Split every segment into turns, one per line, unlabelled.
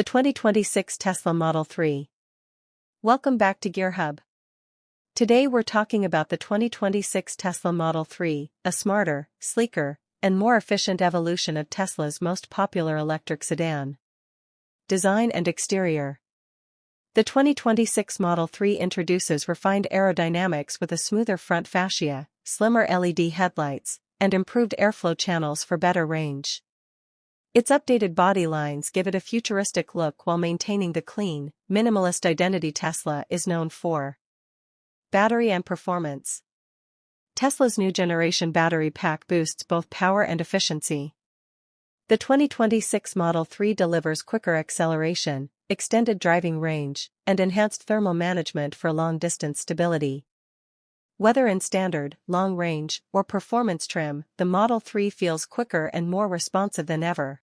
The 2026 Tesla Model 3. Welcome back to GearHub. Today we're talking about the 2026 Tesla Model 3, a smarter, sleeker, and more efficient evolution of Tesla's most popular electric sedan. Design and exterior. The 2026 Model 3 introduces refined aerodynamics with a smoother front fascia, slimmer LED headlights, and improved airflow channels for better range. Its updated body lines give it a futuristic look while maintaining the clean, minimalist identity Tesla is known for. Battery and performance. Tesla's new generation battery pack boosts both power and efficiency. The 2026 Model 3 delivers quicker acceleration, extended driving range, and enhanced thermal management for long-distance stability. Whether in standard, long-range, or performance trim, the Model 3 feels quicker and more responsive than ever.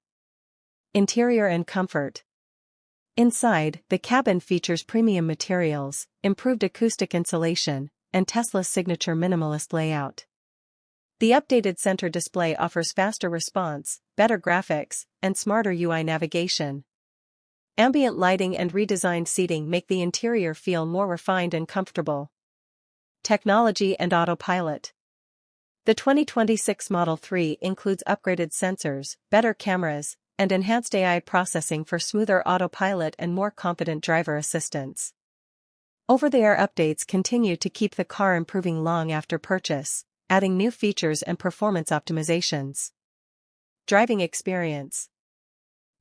Interior and comfort. Inside, the cabin features premium materials, improved acoustic insulation, and Tesla's signature minimalist layout. The updated center display offers faster response, better graphics, and smarter UI navigation. Ambient lighting and redesigned seating make the interior feel more refined and comfortable. Technology and autopilot. The 2026 Model 3 includes upgraded sensors, better cameras, and enhanced AI processing for smoother autopilot and more confident driver assistance. Over-the-air updates continue to keep the car improving long after purchase, adding new features and performance optimizations. Driving experience.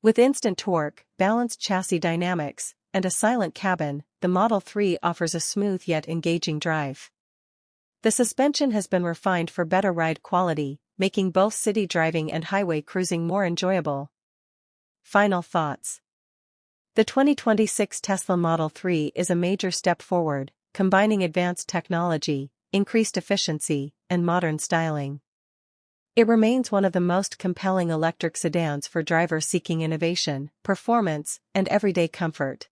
With instant torque, balanced chassis dynamics, and a silent cabin, the Model 3 offers a smooth yet engaging drive. The suspension has been refined for better ride quality, making both city driving and highway cruising more enjoyable. Final thoughts. The 2026 Tesla Model 3 is a major step forward, combining advanced technology, increased efficiency, and modern styling. It remains one of the most compelling electric sedans for drivers seeking innovation, performance, and everyday comfort.